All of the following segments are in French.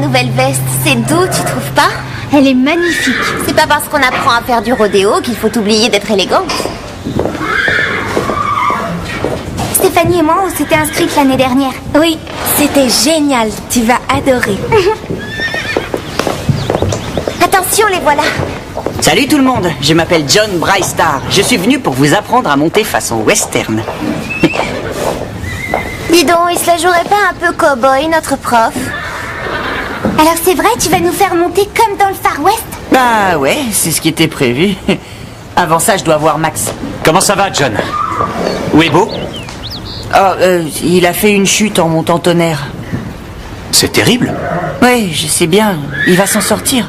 nouvelle veste. C'est doux, tu trouves pas? Elle est magnifique. C'est pas parce qu'on apprend à faire du rodéo qu'il faut oublier d'être élégante. Stéphanie et moi, on s'était inscrites l'année dernière. Oui, c'était génial. Tu vas adorer. Attention, les voilà. Salut tout le monde, je m'appelle John Brightstar. Je suis venu pour vous apprendre à monter façon western. Dis donc, il se la jouerait pas un peu cow-boy, notre prof? Alors c'est vrai, tu vas nous faire monter comme dans le Far West? Bah ouais, c'est ce qui était prévu. Avant ça, je dois voir Max. Comment ça va, John? Où est Beau? Il a fait une chute en montant tonnerre. C'est terrible. Ouais, je sais bien, il va s'en sortir.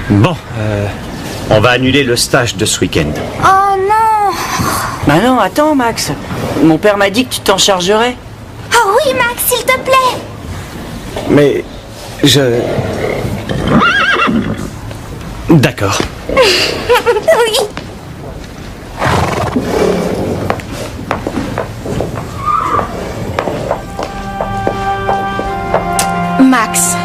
Bon, on va annuler le stage de ce week-end. Oh non! Bah non, attends Max. Mon père m'a dit que tu t'en chargerais. Oh oui, Max, s'il te plaît! Mais D'accord. Oui. Max,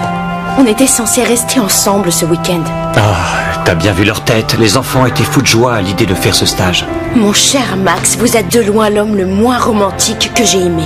on était censés rester ensemble ce week-end. Ah, t'as bien vu leur tête. Les enfants étaient fous de joie à l'idée de faire ce stage. Mon cher Max, vous êtes de loin l'homme le moins romantique que j'ai aimé.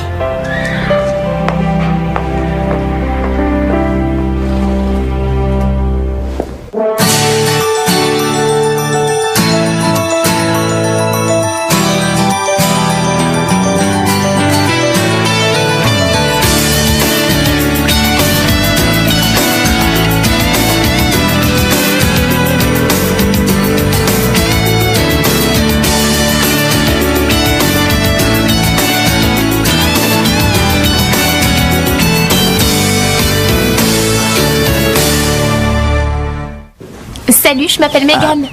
Salut, je m'appelle Megan.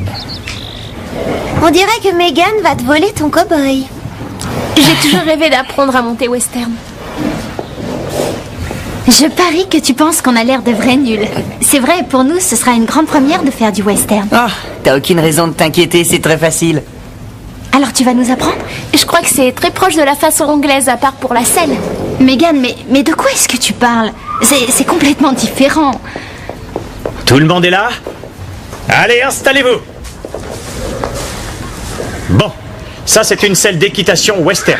On dirait que Megan va te voler ton cow-boy. J'ai toujours rêvé d'apprendre à monter western. Je parie que tu penses qu'on a l'air de vrais nuls. C'est vrai, pour nous, ce sera une grande première de faire du western. Ah, t'as aucune raison de t'inquiéter, c'est très facile. Alors tu vas nous apprendre? Je crois que c'est très proche de la façon anglaise, à part pour la selle. Megan, mais de quoi est-ce que tu parles? C'est complètement différent. Tout le monde est là? Allez, installez-vous. Bon, ça c'est une selle d'équitation western.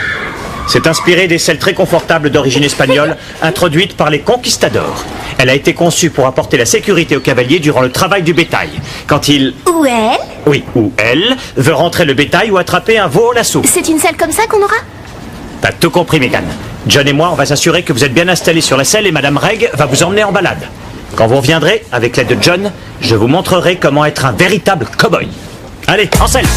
C'est inspiré des selles très confortables d'origine espagnole, introduites par les conquistadors. Elle a été conçue pour apporter la sécurité aux cavaliers durant le travail du bétail. Quand il... Ou elle? Oui, ou elle veut rentrer le bétail ou attraper un veau au lasso. C'est une selle comme ça qu'on aura? T'as tout compris, Megan. John et moi, on va s'assurer que vous êtes bien installés sur la selle et Madame Reg va vous emmener en balade. Quand vous reviendrez, avec l'aide de John, je vous montrerai comment être un véritable cow-boy. Allez, en selle!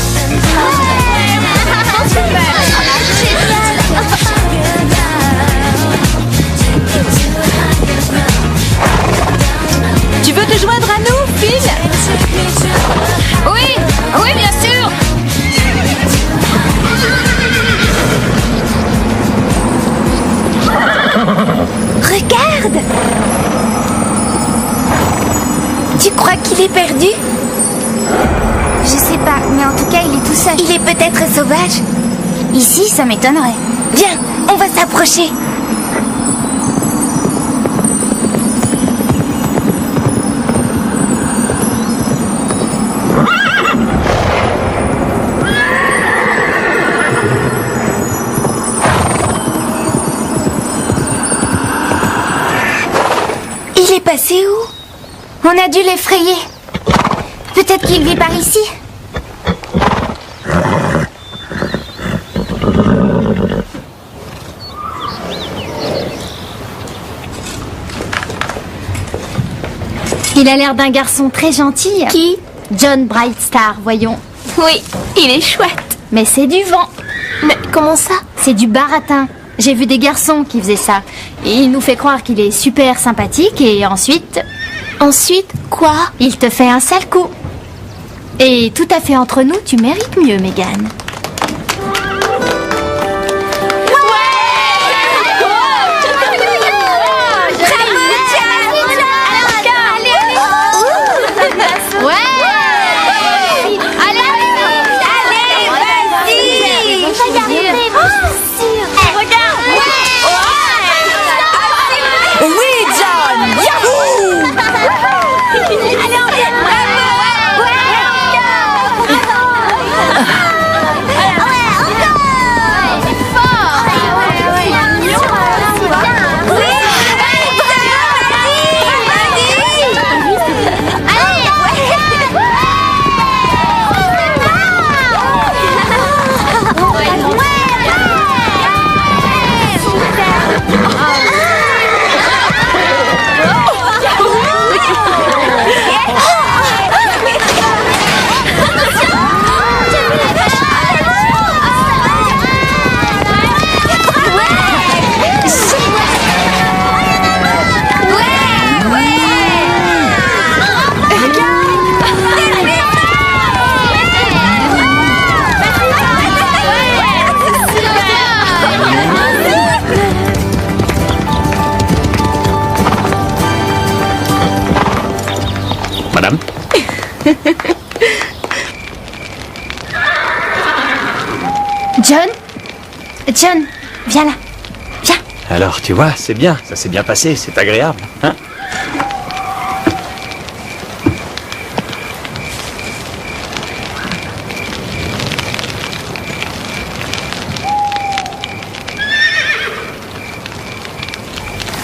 Tu veux te joindre à nous, Phil? Oui, oui, bien sûr. Regarde! Tu crois qu'il est perdu? Je sais pas, mais en tout cas, il est tout seul. Il est peut-être sauvage. Ici, ça m'étonnerait. Viens, on va s'approcher. Il est passé où? On a dû l'effrayer. Peut-être qu'il vit par ici. Il a l'air d'un garçon très gentil. Qui? John Brightstar, voyons. Oui, il est chouette. Mais c'est du vent. Mais comment ça? C'est du baratin. J'ai vu des garçons qui faisaient ça. Et il nous fait croire qu'il est super sympathique et ensuite... Ensuite, quoi? Il te fait un sale coup. Et tout à fait entre nous, tu mérites mieux, Megan. Oui, John, Madame? John? John, viens là. Viens. Alors, tu vois, c'est bien. Ça s'est bien passé. C'est agréable. Hein?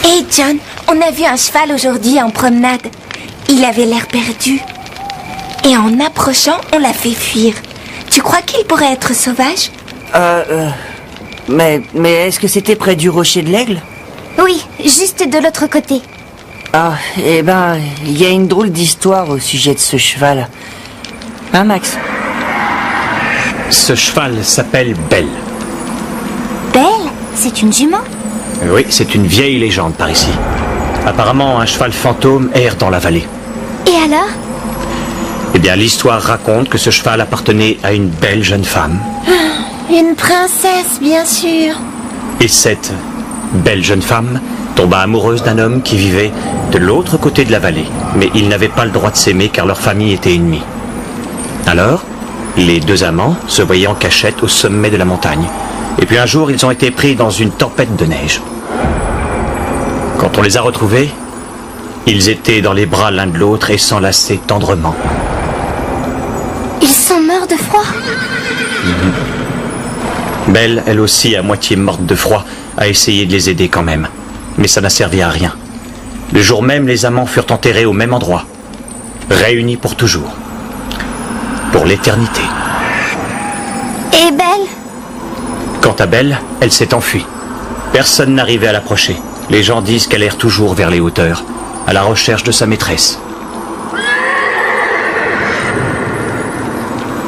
Hé John, on a vu un cheval aujourd'hui en promenade. Il avait l'air perdu. Et en approchant, on l'a fait fuir. Tu crois qu'il pourrait être sauvage? Mais est-ce que c'était près du rocher de l'Aigle? Oui, juste de l'autre côté. Ah, eh ben, il y a une drôle d'histoire au sujet de ce cheval. Hein, Max? Ce cheval s'appelle Belle. Belle? C'est une jument? Oui, c'est une vieille légende par ici. Apparemment, un cheval fantôme erre dans la vallée. Et alors? Eh bien, l'histoire raconte que ce cheval appartenait à une belle jeune femme. Une princesse, bien sûr. Et cette belle jeune femme tomba amoureuse d'un homme qui vivait de l'autre côté de la vallée. Mais ils n'avaient pas le droit de s'aimer car leur famille était ennemie. Alors, les deux amants se voyaient en cachette au sommet de la montagne. Et puis un jour, ils ont été pris dans une tempête de neige. Quand on les a retrouvés, ils étaient dans les bras l'un de l'autre et s'enlaçaient tendrement. Ils sont morts de froid? Belle, elle aussi, à moitié morte de froid, a essayé de les aider quand même. Mais ça n'a servi à rien. Le jour même, les amants furent enterrés au même endroit, réunis pour toujours. Pour l'éternité. Et Belle? Quant à Belle, elle s'est enfuie. Personne n'arrivait à l'approcher. Les gens disent qu'elle erre toujours vers les hauteurs, à la recherche de sa maîtresse.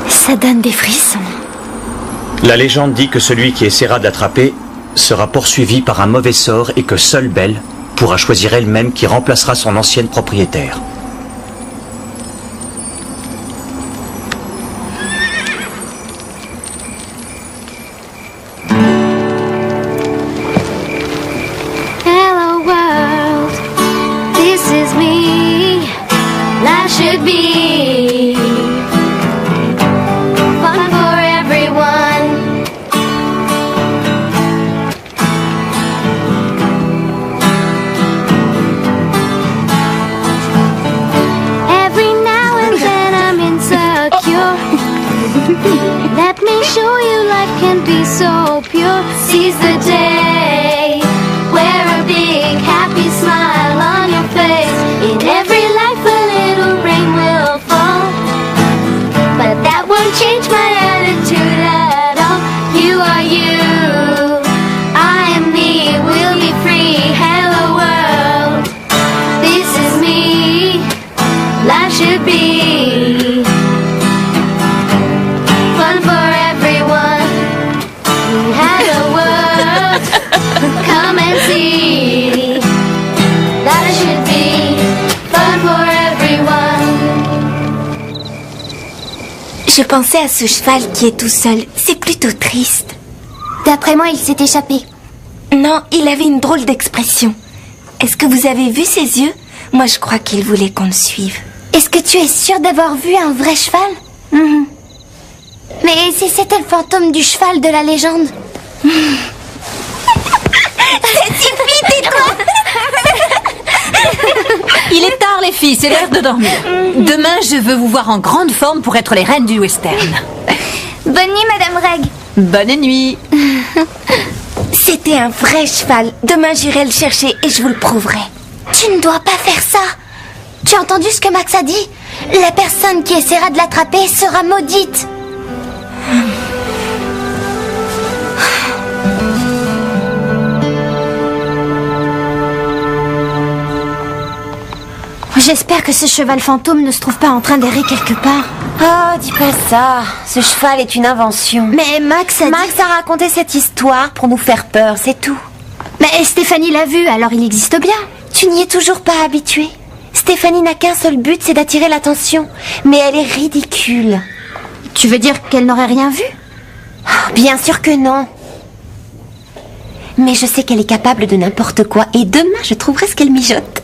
Ça donne des frissons. La légende dit que celui qui essaiera de l'attraper sera poursuivi par un mauvais sort et que seule Belle pourra choisir elle-même qui remplacera son ancienne propriétaire. Hello world, this is me. Life should be fun for everyone. Every now and then I'm insecure. Let me show you life can be so pure. Seize the day. Wear a big happy smile on your face. In every life a little rain will fall, but that won't change my attitude at all. You are you, I am me, we'll be free. Hello world, this is me. Life should be fun for everyone. Hello world, come and see. Life should be fun for everyone. Je pensais à ce cheval qui est tout seul. C'est plutôt triste. D'après moi, il s'est échappé. Non, il avait une drôle d'expression. Est-ce que vous avez vu ses yeux? Moi, je crois qu'il voulait qu'on le suive. Est-ce que tu es sûre d'avoir vu un vrai cheval? Mais si c'était le fantôme du cheval de la légende? Il est tard les filles, c'est l'heure de dormir. Demain, je veux vous voir en grande forme pour être les reines du western. Bonne nuit, Madame Reg. Bonne nuit. C'était un vrai cheval. Demain, j'irai le chercher et je vous le prouverai. Tu ne dois pas faire ça. Tu as entendu ce que Max a dit? La personne qui essaiera de l'attraper sera maudite. J'espère que ce cheval fantôme ne se trouve pas en train d'errer quelque part. Oh, dis pas ça. Ce cheval est une invention. Mais Max a Max a raconté cette histoire pour nous faire peur, c'est tout. Mais Stéphanie l'a vu, alors il existe bien. Tu n'y es toujours pas habituée. Stéphanie n'a qu'un seul but, c'est d'attirer l'attention. Mais elle est ridicule. Tu veux dire qu'elle n'aurait rien vu? Bien sûr que non. Mais je sais qu'elle est capable de n'importe quoi. Et demain, je trouverai ce qu'elle mijote.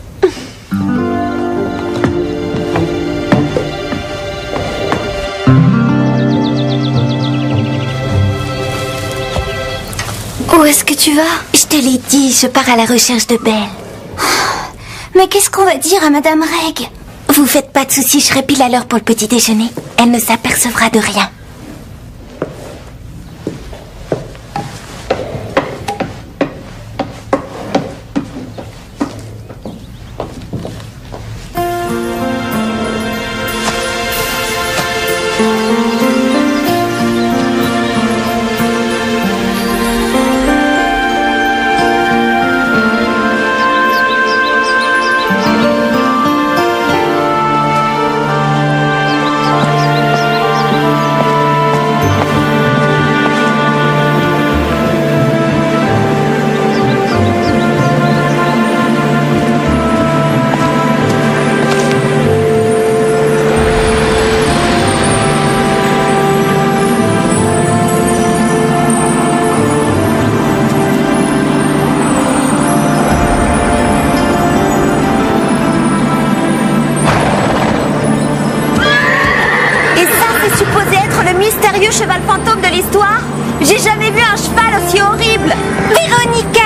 Où est-ce que tu vas? Je te l'ai dit, je pars à la recherche de Belle. Mais qu'est-ce qu'on va dire à Madame Reg? Vous faites pas de soucis, je serai pile à l'heure pour le petit déjeuner. Elle ne s'apercevra de rien. Mystérieux cheval fantôme de l'histoire? J'ai jamais vu un cheval aussi horrible. Véronica!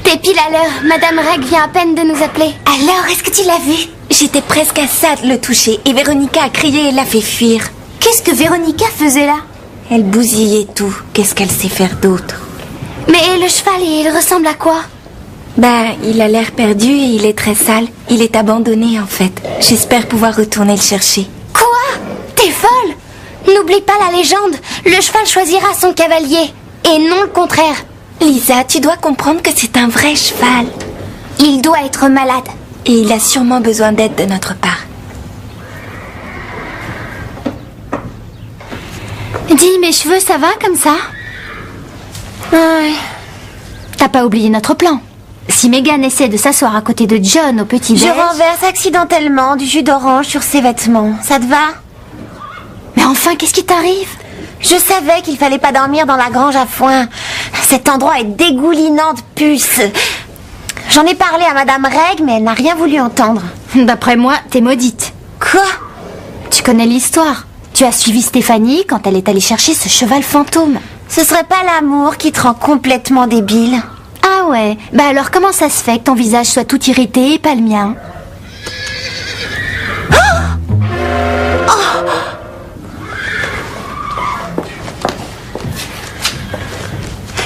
T'es pile à l'heure. Madame Reg vient à peine de nous appeler. Alors, est-ce que tu l'as vu? J'étais presque à ça de le toucher et Véronica a crié et l'a fait fuir. Qu'est-ce que Véronica faisait là? Elle bousillait tout. Qu'est-ce qu'elle sait faire d'autre? Mais le cheval, il ressemble à quoi? Il a l'air perdu et il est très sale. Il est abandonné en fait. J'espère pouvoir retourner le chercher. Quoi? T'es folle? N'oublie pas la légende. Le cheval choisira son cavalier. Et non le contraire. Lisa, tu dois comprendre que c'est un vrai cheval. Il doit être malade. Et il a sûrement besoin d'aide de notre part. Dis, mes cheveux, ça va comme ça? Ouais. T'as pas oublié notre plan? Si Megan essaie de s'asseoir à côté de John au petit-déj... Je renverse accidentellement du jus d'orange sur ses vêtements. Ça te va? Mais enfin, qu'est-ce qui t'arrive? Je savais qu'il fallait pas dormir dans la grange à foin. Cet endroit est dégoulinant de puces. J'en ai parlé à Madame Reg, mais elle n'a rien voulu entendre. D'après moi, t'es maudite. Quoi? Tu connais l'histoire. Tu as suivi Stéphanie quand elle est allée chercher ce cheval fantôme. Ce serait pas l'amour qui te rend complètement débile? Ah ouais? Alors comment ça se fait que ton visage soit tout irrité et pas le mien?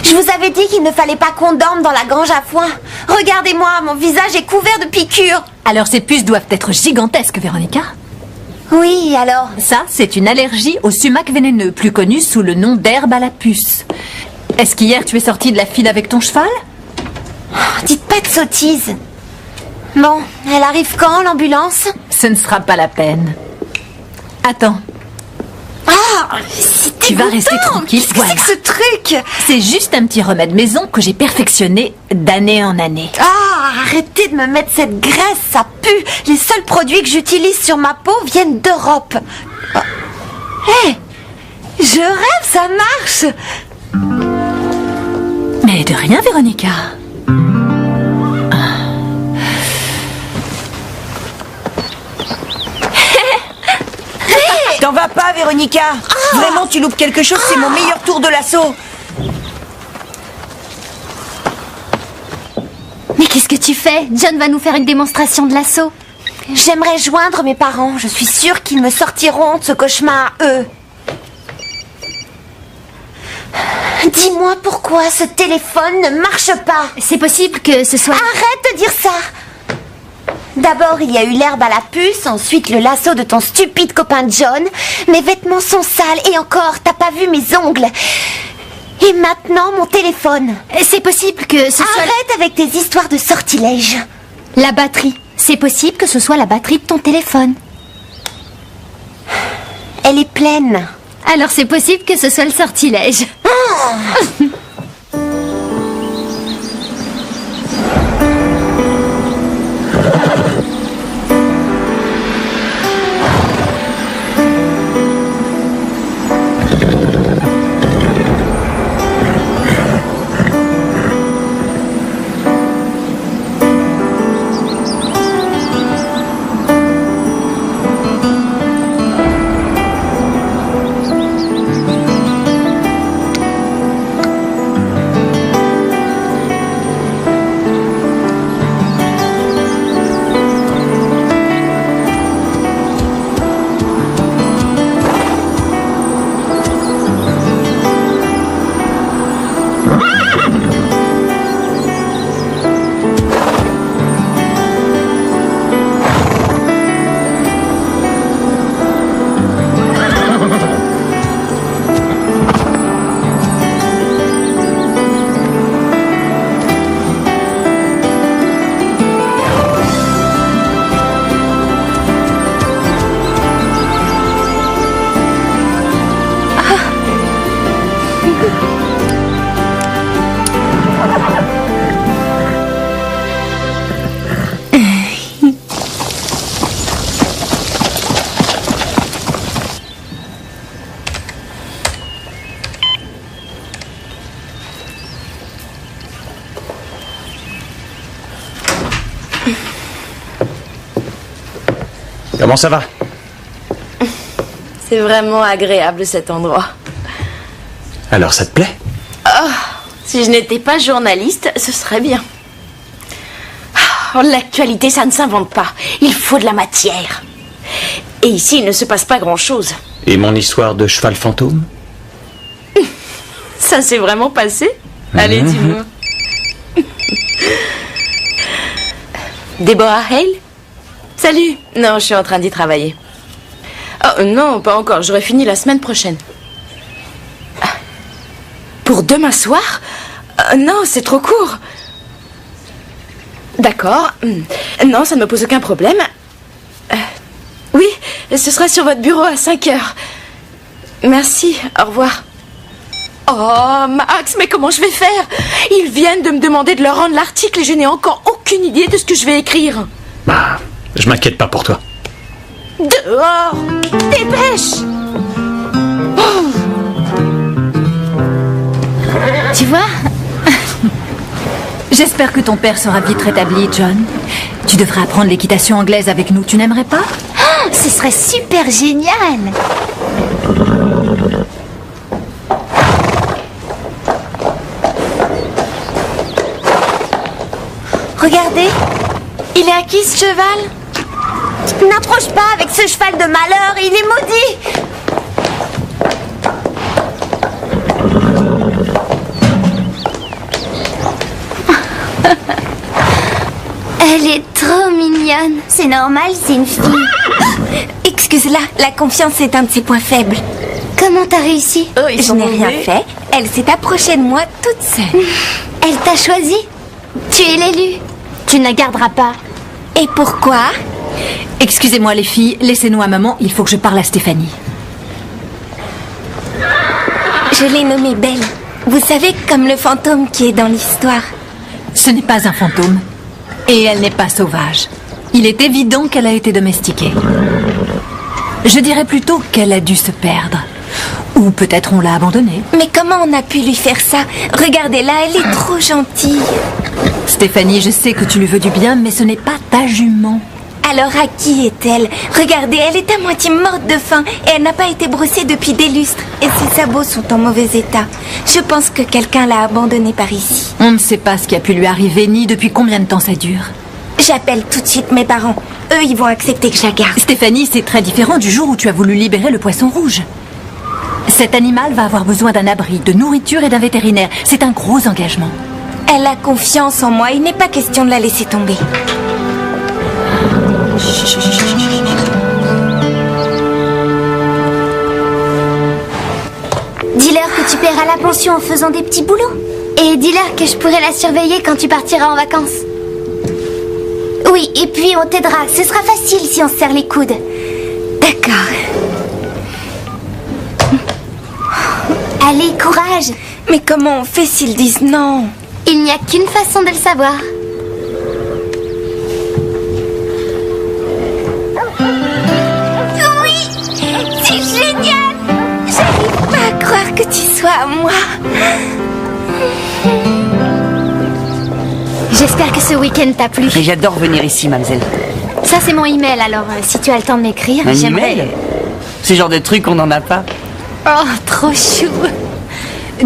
Je vous avais dit qu'il ne fallait pas qu'on dorme dans la grange à foin. Regardez-moi, mon visage est couvert de piqûres. Alors ces puces doivent être gigantesques, Véronica? Oui, alors? Ça, c'est une allergie au sumac vénéneux, plus connu sous le nom d'herbe à la puce. Est-ce qu'hier tu es sortie de la file avec ton cheval? Dites pas de sottises. Bon, elle arrive quand, l'ambulance? Ce ne sera pas la peine. Attends. C'est Tu vas rester tranquille. Qu'est-ce que c'est que ce truc? C'est juste un petit remède maison que j'ai perfectionné d'année en année. Arrêtez de me mettre cette graisse, ça pue. Les seuls produits que j'utilise sur ma peau viennent d'Europe. Hé, je rêve, ça marche. Mais de rien, Véronica. T'en vas pas, Véronica. Vraiment, tu loupes quelque chose, c'est mon meilleur tour de l'assaut. Mais qu'est-ce que tu fais? John va nous faire une démonstration de l'assaut. J'aimerais joindre mes parents. Je suis sûre qu'ils me sortiront de ce cauchemar, eux. Dis-moi pourquoi ce téléphone ne marche pas. C'est possible que ce soit... Arrête de dire ça. D'abord, il y a eu l'herbe à la puce, ensuite le lasso de ton stupide copain John. Mes vêtements sont sales et encore, t'as pas vu mes ongles. Et maintenant, mon téléphone. C'est possible que ce soit... Arrête avec tes histoires de sortilèges. La batterie. C'est possible que ce soit la batterie de ton téléphone. Elle est pleine. Alors c'est possible que ce soit le sortilège. Comment ça va? C'est vraiment agréable cet endroit. Alors ça te plaît? Si je n'étais pas journaliste, ce serait bien. L'actualité, ça ne s'invente pas. Il faut de la matière. Et ici, il ne se passe pas grand-chose. Et mon histoire de cheval fantôme? Ça s'est vraiment passé? Allez, dis-moi. Deborah Hale? Salut. Non, je suis en train d'y travailler. Oh, non, pas encore. J'aurai fini la semaine prochaine. Pour demain soir? Non, c'est trop court. D'accord. Non, ça ne me pose aucun problème. Oui, ce sera sur votre bureau à 5 heures. Merci, au revoir. Oh, Max, mais comment je vais faire? Ils viennent de me demander de leur rendre l'article et je n'ai encore aucune idée de ce que je vais écrire. Bah, je m'inquiète pas pour toi. Dehors! Dépêche! Tu vois? J'espère que ton père sera vite rétabli, John. Tu devrais apprendre l'équitation anglaise avec nous, tu n'aimerais pas? Oh, ce serait super génial. Regardez, il est à qui ce cheval? N'approche pas avec ce cheval de malheur, il est maudit. Elle est trop mignonne. C'est normal, c'est une fille. Excuse-la, la confiance est un de ses points faibles. Comment t'as réussi? Je n'ai rien fait. Elle s'est approchée de moi toute seule. Elle t'a choisi? Tu es l'élu. Tu ne la garderas pas. Et pourquoi? Excusez-moi les filles, laissez-nous un moment, il faut que je parle à Stéphanie. Je l'ai nommée Belle. Vous savez, comme le fantôme qui est dans l'histoire. Ce n'est pas un fantôme. Et elle n'est pas sauvage. Il est évident qu'elle a été domestiquée. Je dirais plutôt qu'elle a dû se perdre. Ou peut-être on l'a abandonnée. Mais comment on a pu lui faire ça? Regardez-la, elle est trop gentille. Stéphanie, je sais que tu lui veux du bien, mais ce n'est pas ta jument. Alors à qui est-elle? Regardez, elle est à moitié morte de faim et elle n'a pas été brossée depuis des lustres. Et ses sabots sont en mauvais état. Je pense que quelqu'un l'a abandonnée par ici. On ne sait pas ce qui a pu lui arriver, ni depuis combien de temps ça dure. J'appelle tout de suite mes parents. Eux, ils vont accepter que je la garde. Stéphanie, c'est très différent du jour où tu as voulu libérer le poisson rouge. Cet animal va avoir besoin d'un abri, de nourriture et d'un vétérinaire. C'est un gros engagement. Elle a confiance en moi. Il n'est pas question de la laisser tomber. Dis-leur que tu paieras la pension en faisant des petits boulots. Et dis-leur que je pourrai la surveiller quand tu partiras en vacances. Oui, et puis on t'aidera. Ce sera facile si on se serre les coudes. D'accord. Allez, courage. Mais comment on fait s'ils disent non? Il n'y a qu'une façon de le savoir. Oui, c'est génial. J'arrive pas à croire que tu sois à moi. J'espère que ce week-end t'a plu. Et j'adore venir ici, mademoiselle. Ça, c'est mon email, alors si tu as le temps de m'écrire, Un j'aimerais... email? Ce genre de truc, on n'en a pas. Oh, trop chou.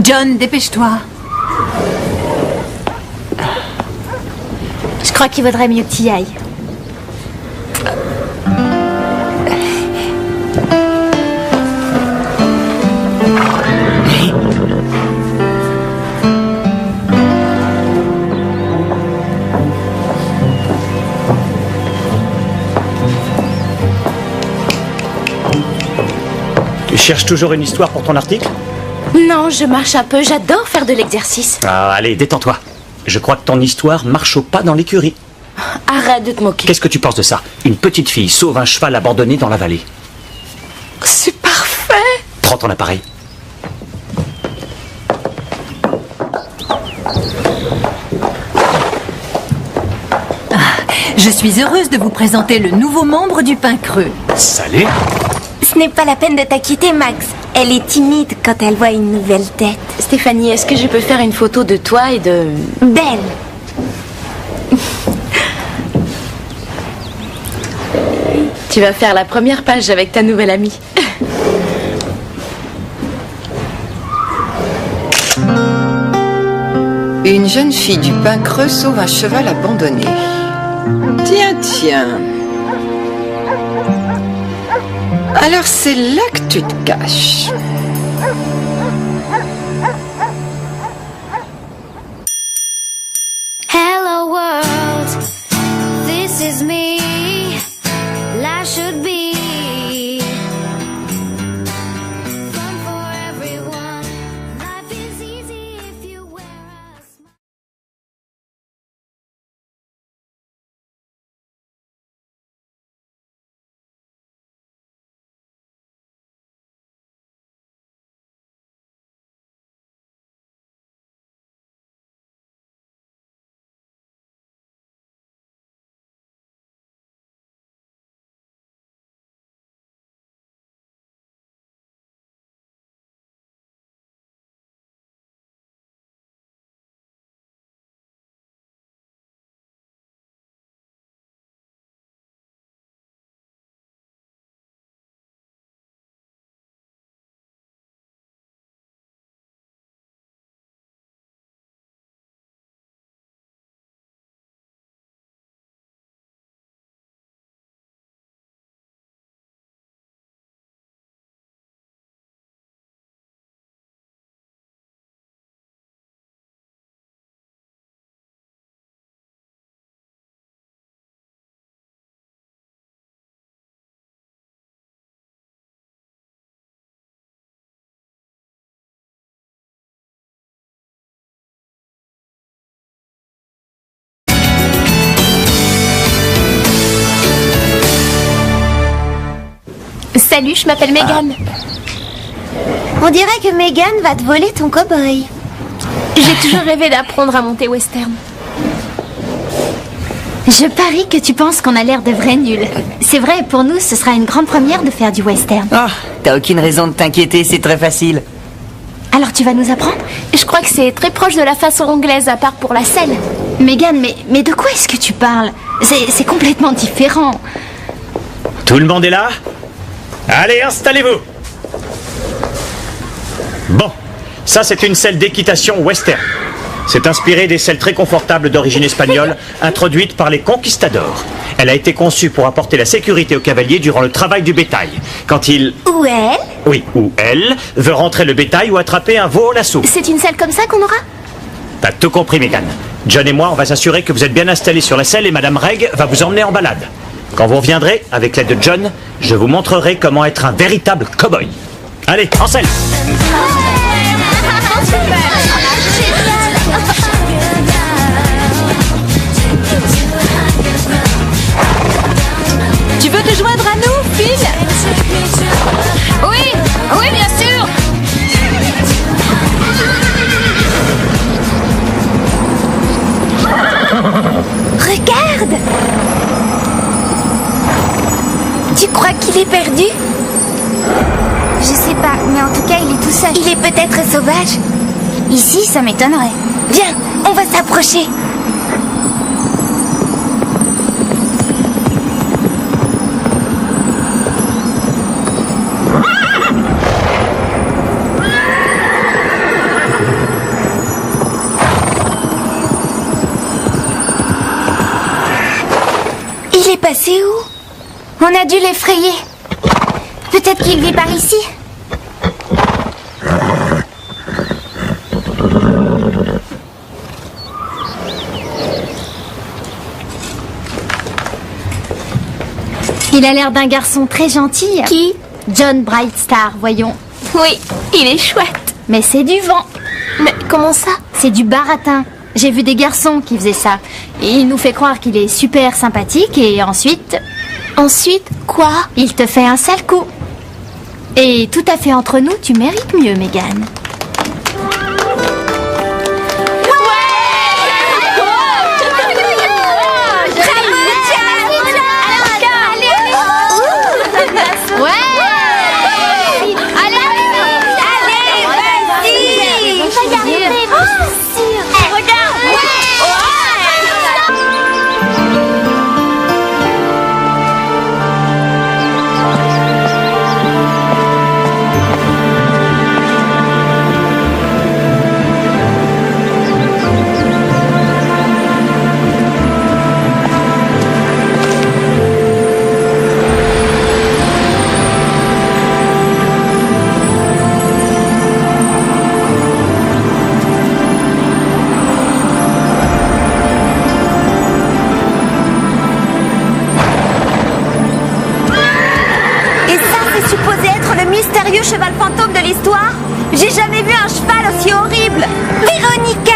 John, dépêche-toi. Je crois qu'il vaudrait mieux que tu y ailles. Tu cherches toujours une histoire pour ton article? Non, je marche un peu. J'adore faire de l'exercice. Ah, allez, détends-toi. Je crois que ton histoire marche au pas dans l'écurie. Arrête de te moquer. Qu'est-ce que tu penses de ça? Une petite fille sauve un cheval abandonné dans la vallée. C'est parfait. Prends ton appareil. Je suis heureuse de vous présenter le nouveau membre du Pain Creux. Salut. Ce n'est pas la peine de t'inquiéter, Max. Elle est timide quand elle voit une nouvelle tête. Stéphanie, est-ce que je peux faire une photo de toi et de... Belle. Tu vas faire la première page avec ta nouvelle amie. Une jeune fille du Pin Creux sauve un cheval abandonné. Tiens, tiens. Alors c'est là que tu te caches. Hello world, this is me. Life should be fun for everyone. Life is easy if you wear a smile. Salut, je m'appelle Megan. On dirait que Megan va te voler ton cow-boy. J'ai toujours rêvé d'apprendre à monter western. Je parie que tu penses qu'on a l'air de vrais nuls. C'est vrai, pour nous, ce sera une grande première de faire du western. Ah, t'as aucune raison de t'inquiéter, c'est très facile. Alors tu vas nous apprendre? Je crois que c'est très proche de la façon anglaise, à part pour la selle. Megan, mais de quoi est-ce que tu parles? C'est complètement différent. Tout le monde est là? Allez, installez-vous. Bon, ça c'est une selle d'équitation western. C'est inspiré des selles très confortables d'origine espagnole, introduites par les conquistadors. Elle a été conçue pour apporter la sécurité aux cavaliers durant le travail du bétail. Quand il... Ou elle? Oui, ou elle veut rentrer le bétail ou attraper un veau au lasso. C'est une selle comme ça qu'on aura? T'as tout compris, Megan. John et moi, on va s'assurer que vous êtes bien installés sur la selle et Madame Reg va vous emmener en balade. Quand vous reviendrez, avec l'aide de John, je vous montrerai comment être un véritable cow-boy. Allez, en selle! Tu veux te joindre à nous, Phil? Oui, oui, bien sûr. Regarde! Tu crois qu'il est perdu? Je sais pas, mais en tout cas, il est tout seul. Il est peut-être sauvage. Ici, ça m'étonnerait. Viens, on va s'approcher. Il est passé où? On a dû l'effrayer. Peut-être qu'il vit par ici. Il a l'air d'un garçon très gentil. Qui? John Brightstar, voyons. Oui, il est chouette. Mais c'est du vent. Mais comment ça? C'est du baratin. J'ai vu des garçons qui faisaient ça. Et il nous fait croire qu'il est super sympathique et ensuite... Ensuite, quoi? Il te fait un sale coup. Et tout à fait entre nous, tu mérites mieux, Megan. vieux cheval fantôme de l'histoire? J'ai jamais vu un cheval aussi horrible. Véronica!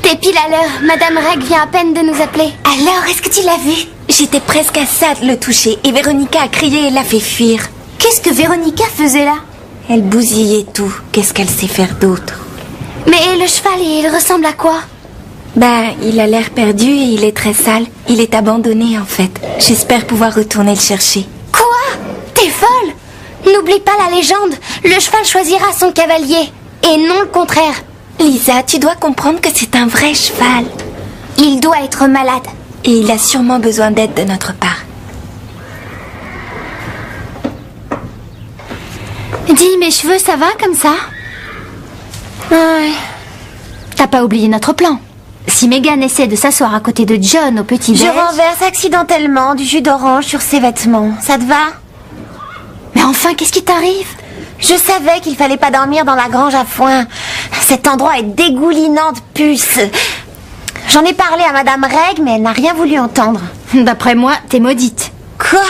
T'es pile à l'heure. Madame Reg vient à peine de nous appeler. Alors, est-ce que tu l'as vu? J'étais presque à ça de le toucher et Véronica a crié et l'a fait fuir. Qu'est-ce que Véronica faisait là? Elle bousillait tout. Qu'est-ce qu'elle sait faire d'autre? Mais le cheval, il ressemble à quoi? Ben, il a l'air perdu et il est très sale. Il est abandonné en fait. J'espère pouvoir retourner le chercher. Quoi? T'es folle? N'oublie pas la légende. Le cheval choisira son cavalier. Et non le contraire. Lisa, tu dois comprendre que c'est un vrai cheval. Il doit être malade. Et il a sûrement besoin d'aide de notre part. Dis, mes cheveux, ça va comme ça? Ouais. T'as pas oublié notre plan? Si Megan essaie de s'asseoir à côté de John au petit-déj... Je renverse accidentellement du jus d'orange sur ses vêtements. Ça te va? Mais enfin, qu'est-ce qui t'arrive? Je savais qu'il fallait pas dormir dans la grange à foin. Cet endroit est dégoulinant de puces. J'en ai parlé à Madame Reg, mais elle n'a rien voulu entendre. D'après moi, t'es maudite. Quoi?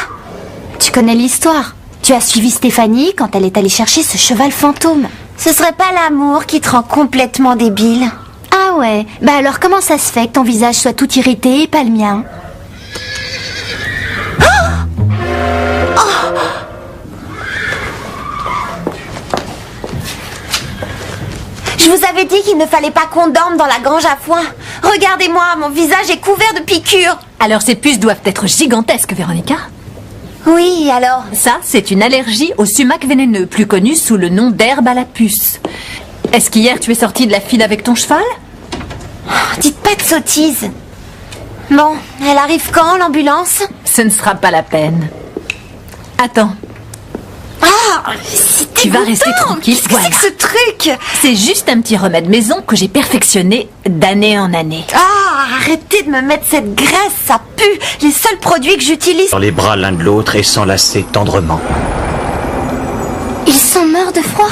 Tu connais l'histoire. Tu as suivi Stéphanie quand elle est allée chercher ce cheval fantôme. Ce serait pas l'amour qui te rend complètement débile? Ah ouais? Bah alors comment ça se fait que ton visage soit tout irrité et pas le mien? Je vous avais dit qu'il ne fallait pas qu'on dorme dans la grange à foin. Regardez-moi, mon visage est couvert de piqûres. Alors ces puces doivent être gigantesques, Véronica. Oui, alors? Ça, c'est une allergie au sumac vénéneux, plus connu sous le nom d'herbe à la puce. Est-ce qu'hier tu es sortie de la file avec ton cheval? Dites pas de sottises. Bon, elle arrive quand, l'ambulance? Ce ne sera pas la peine. Attends. Ah, Tu vas rester tranquille. Qu'est-ce que c'est que ce truc? C'est juste un petit remède maison que j'ai perfectionné d'année en année. Ah, arrêtez de me mettre cette graisse, ça pue. Les seuls produits que j'utilise... Dans les bras l'un de l'autre et s'enlacer tendrement. Ils sont morts de froid.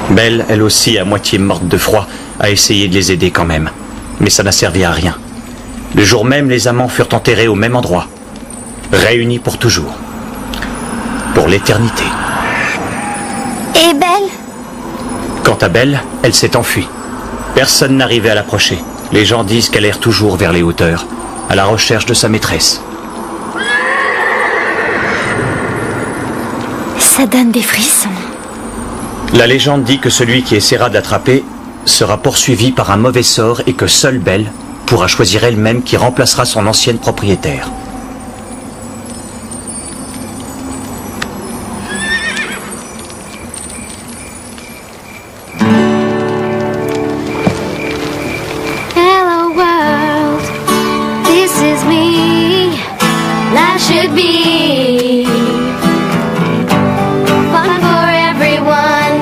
Belle, elle aussi, à moitié morte de froid, a essayé de les aider quand même. Mais ça n'a servi à rien. Le jour même, les amants furent enterrés au même endroit. Réunis pour toujours. Pour l'éternité. Et Belle? Quant à Belle, elle s'est enfuie. Personne n'arrivait à l'approcher. Les gens disent qu'elle erre toujours vers les hauteurs, à la recherche de sa maîtresse. Ça donne des frissons. La légende dit que celui qui essaiera de l'attraper sera poursuivi par un mauvais sort et que seule Belle pourra choisir elle-même qui remplacera son ancienne propriétaire. Hello world, this is me. Life should be fun for everyone.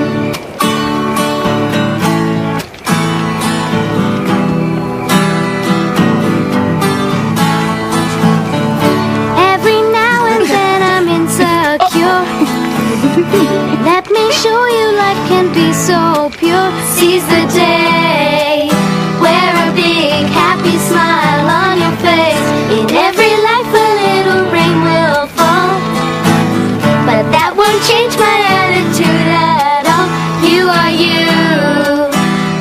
Every now and then I'm insecure. Let me show you life can be so pure. Seize the day. Wear a big happy smile on your face. In every life a little rain will fall, but that won't change my attitude at all. You are you,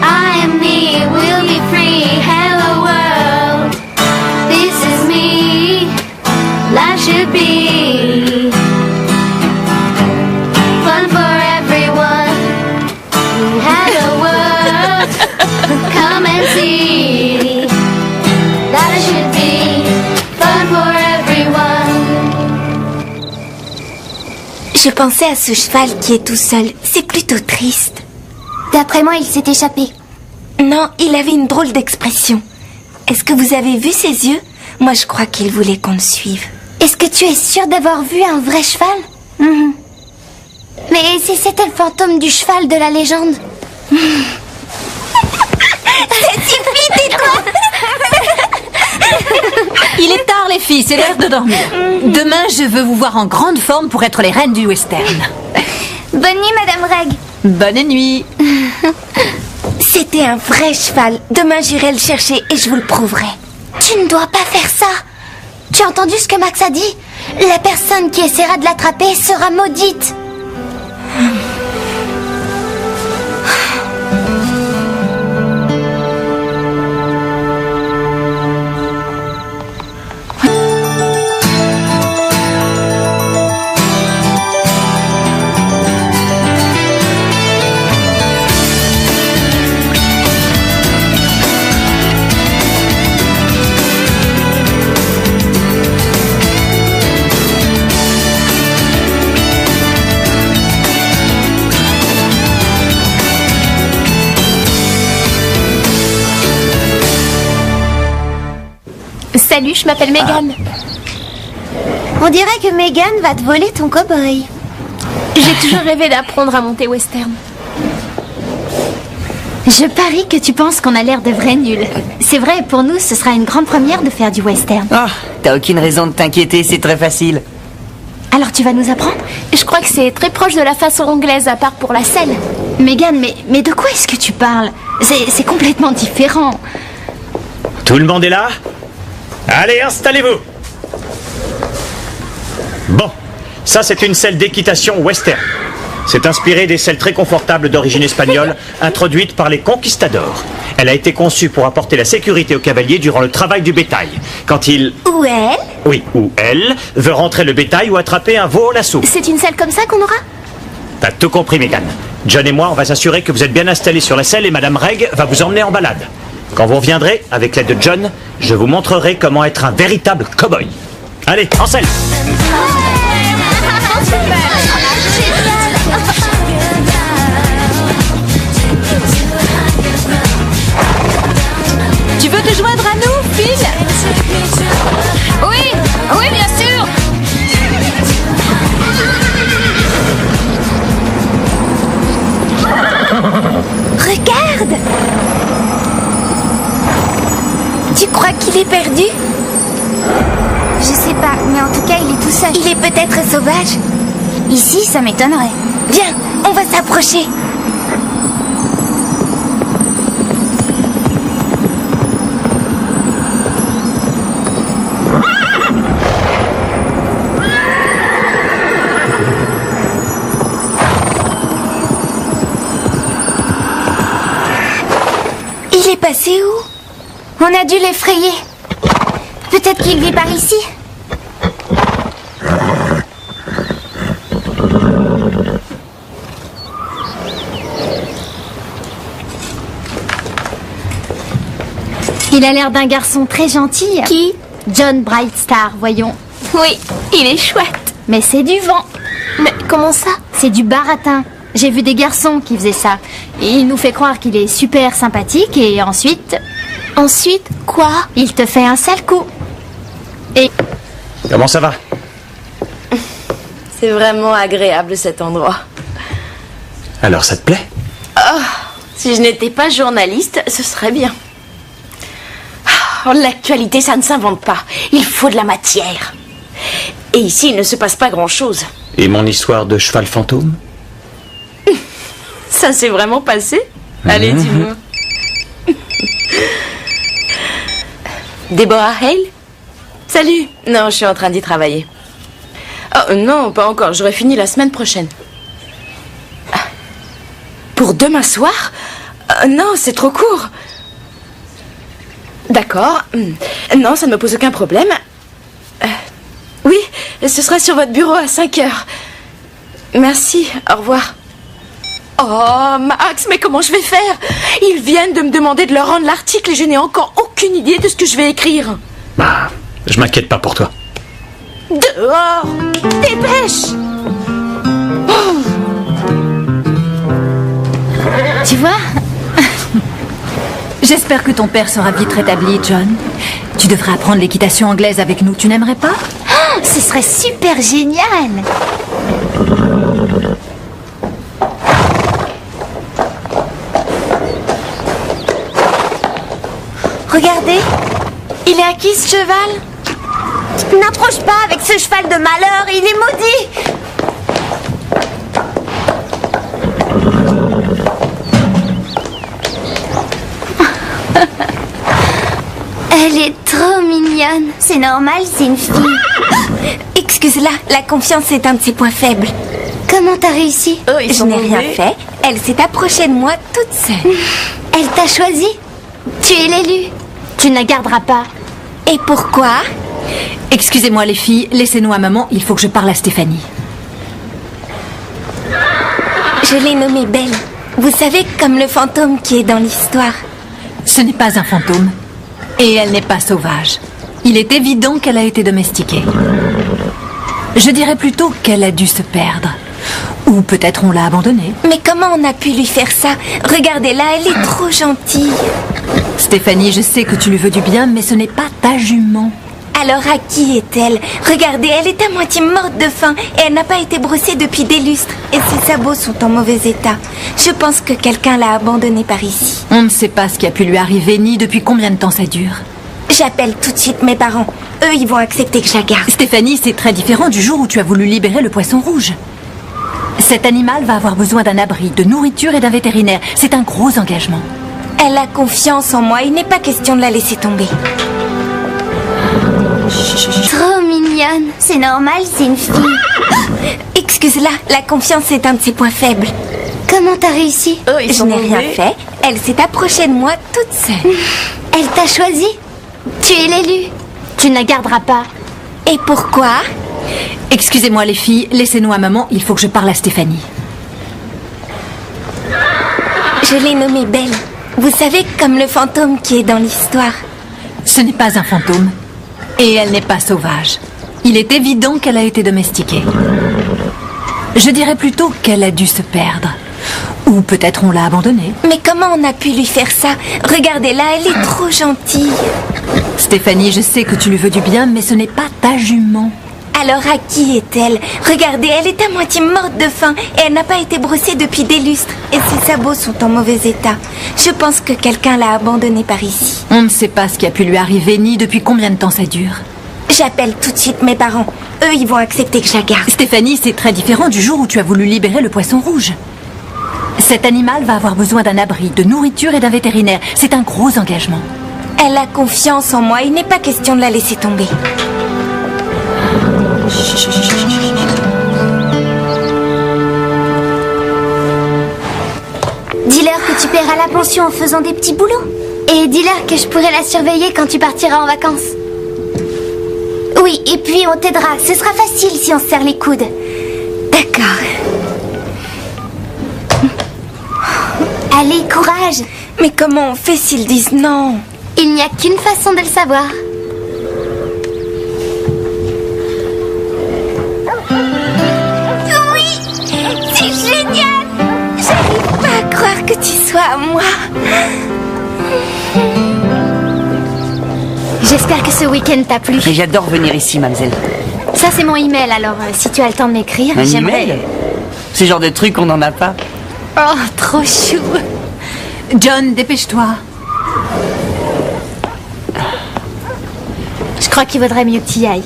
I am me, we'll be free. Hello world, this is me. Life should be fun for everyone. Hello world, come and see. That it should be fun for everyone. Je pensais à ce cheval qui est tout seul. C'est plutôt triste. D'après moi, il s'est échappé. Non, il avait une drôle d'expression. Est-ce que vous avez vu ses yeux? Moi, je crois qu'il voulait qu'on le suive. Est-ce que tu es sûre d'avoir vu un vrai cheval? Mais si c'était le fantôme du cheval de la légende? Il est tard, les filles, c'est l'heure de dormir. Demain, je veux vous voir en grande forme pour être les reines du western. Bonne nuit, Madame Reg. Bonne nuit. C'était un vrai cheval. Demain, j'irai le chercher et je vous le prouverai. Tu ne dois pas faire ça. Tu as entendu ce que Max a dit? La personne qui essaiera de l'attraper sera maudite. Salut, je m'appelle Megan. On dirait que Megan va te voler ton cow-boy. J'ai toujours rêvé d'apprendre à monter western. Je parie que tu penses qu'on a l'air de vrais nuls. C'est vrai, pour nous, ce sera une grande première de faire du western. Ah, t'as aucune raison de t'inquiéter, c'est très facile. Alors tu vas nous apprendre? Je crois que c'est très proche de la façon anglaise, à part pour la selle. Megan, mais de quoi est-ce que tu parles? C'est complètement différent. Tout le monde est là? Allez, installez-vous. Bon, ça c'est une selle d'équitation western. C'est inspiré des selles très confortables d'origine espagnole, introduites par les conquistadors. Elle a été conçue pour apporter la sécurité aux cavaliers durant le travail du bétail. Quand il... Ou elle? Oui, ou elle veut rentrer le bétail ou attraper un veau au lasso. C'est une selle comme ça qu'on aura? T'as tout compris, Megan. John et moi, on va s'assurer que vous êtes bien installés sur la selle et Madame Reg va vous emmener en balade. Quand vous reviendrez, avec l'aide de John, je vous montrerai comment être un véritable cow-boy. Allez, en selle! Tu veux te joindre à nous, Phil? Oui, oui, bien sûr. Regarde! Tu crois qu'il est perdu? Je sais pas, mais en tout cas, il est tout seul. Il est peut-être sauvage. Ici, ça m'étonnerait. Viens, on va s'approcher. Il est passé où? On a dû l'effrayer. Peut-être qu'il vit par ici. Il a l'air d'un garçon très gentil. Qui? John Brightstar, voyons. Oui, il est chouette. Mais c'est du vent. Mais comment ça? C'est du baratin. J'ai vu des garçons qui faisaient ça. Et il nous fait croire qu'il est super sympathique et ensuite... Ensuite, quoi? Il te fait un sale coup. Et... Comment ça va? C'est vraiment agréable cet endroit. Alors, ça te plaît? Oh, si je n'étais pas journaliste, ce serait bien. Oh, l'actualité, ça ne s'invente pas. Il faut de la matière. Et ici, il ne se passe pas grand-chose. Et mon histoire de cheval fantôme? Ça s'est vraiment passé? Allez, dis-moi. Deborah Hale? Salut. Non, je suis en train d'y travailler. Oh, non, pas encore. J'aurai fini la semaine prochaine. Pour demain soir? Non, c'est trop court. D'accord. Non, ça ne me pose aucun problème. Oui, ce sera sur votre bureau à 5 heures. Merci, au revoir. Oh, Max, mais comment je vais faire? Ils viennent de me demander de leur rendre l'article et je n'ai encore aucune idée de ce que je vais écrire. Bah, je m'inquiète pas pour toi. Dehors! Dépêche! Tu vois? J'espère que ton père sera vite rétabli, John. Tu devrais apprendre l'équitation anglaise avec nous, tu n'aimerais pas? Oh, ce serait super génial! Regardez, il est à qui ce cheval? N'approche pas avec ce cheval de malheur, il est maudit! Elle est trop mignonne. C'est normal, c'est une fille. Excuse-la, la confiance est un de ses points faibles. Comment t'as réussi? Je n'ai rien fait. Elle s'est approchée de moi toute seule. Elle t'a choisi? Tu es l'élu. Tu ne la garderas pas. Et pourquoi? Excusez-moi les filles, laissez-nous à maman, il faut que je parle à Stéphanie. Je l'ai nommée Belle. Vous savez, comme le fantôme qui est dans l'histoire. Ce n'est pas un fantôme. Et elle n'est pas sauvage. Il est évident qu'elle a été domestiquée. Je dirais plutôt qu'elle a dû se perdre. Ou peut-être on l'a abandonnée. Mais comment on a pu lui faire ça? Regardez-la, elle est trop gentille. Stéphanie, je sais que tu lui veux du bien, mais ce n'est pas ta jument. Alors à qui est-elle? Regardez, elle est à moitié morte de faim et elle n'a pas été brossée depuis des lustres. Et ses sabots sont en mauvais état. Je pense que quelqu'un l'a abandonnée par ici. On ne sait pas ce qui a pu lui arriver, ni depuis combien de temps ça dure. J'appelle tout de suite mes parents. Eux, ils vont accepter que je la garde. Stéphanie, c'est très différent du jour où tu as voulu libérer le poisson rouge. Cet animal va avoir besoin d'un abri, de nourriture et d'un vétérinaire. C'est un gros engagement. Elle a confiance en moi, il n'est pas question de la laisser tomber. Trop mignonne. C'est normal, c'est une fille. Excuse-la, la confiance est un de ses points faibles. Comment t'as réussi? Je n'ai rien fait. Elle s'est approchée de moi toute seule. Elle t'a choisi? Tu es l'élu. Tu ne la garderas pas. Et pourquoi? Excusez-moi les filles, laissez-nous à maman, il faut que je parle à Stéphanie. Je l'ai nommée Belle. Vous savez, comme le fantôme qui est dans l'histoire. Ce n'est pas un fantôme. Et elle n'est pas sauvage. Il est évident qu'elle a été domestiquée. Je dirais plutôt qu'elle a dû se perdre. Ou peut-être on l'a abandonnée. Mais comment on a pu lui faire ça? Regardez-la, elle est trop gentille. Stéphanie, je sais que tu lui veux du bien, mais ce n'est pas ta jument. Alors à qui est-elle? Regardez, elle est à moitié morte de faim et elle n'a pas été brossée depuis des lustres. Et ses sabots sont en mauvais état. Je pense que quelqu'un l'a abandonnée par ici. On ne sait pas ce qui a pu lui arriver, ni depuis combien de temps ça dure. J'appelle tout de suite mes parents. Eux, ils vont accepter que je la garde. Stéphanie, c'est très différent du jour où tu as voulu libérer le poisson rouge. Cet animal va avoir besoin d'un abri, de nourriture et d'un vétérinaire. C'est un gros engagement. Elle a confiance en moi, il n'est pas question de la laisser tomber. Dis-leur que tu paieras la pension en faisant des petits boulots. Et dis-leur que je pourrai la surveiller quand tu partiras en vacances. Oui, et puis on t'aidera. Ce sera facile si on se serre les coudes. D'accord. Allez, courage. Mais comment on fait s'ils disent non? Il n'y a qu'une façon de le savoir. Oui, c'est génial. J'arrive pas à croire que tu sois à moi. J'espère que ce week-end t'a plu. Mais j'adore venir ici, mademoiselle. Ça, c'est mon email, alors si tu as le temps de m'écrire, Un j'aimerais... email? Ce genre de truc, on n'en a pas. Oh, trop chou. John, dépêche-toi. Je crois qu'il vaudrait mieux que tu y ailles.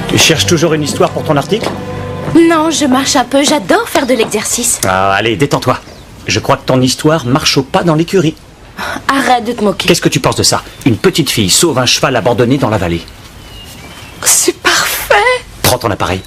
Tu cherches toujours une histoire pour ton article? Non, je marche un peu, j'adore faire de l'exercice. Ah, allez, détends-toi. Je crois que ton histoire marche au pas dans l'écurie. Arrête de te moquer. Qu'est-ce que tu penses de ça? Une petite fille sauve un cheval abandonné dans la vallée. C'est parfait. Prends ton appareil.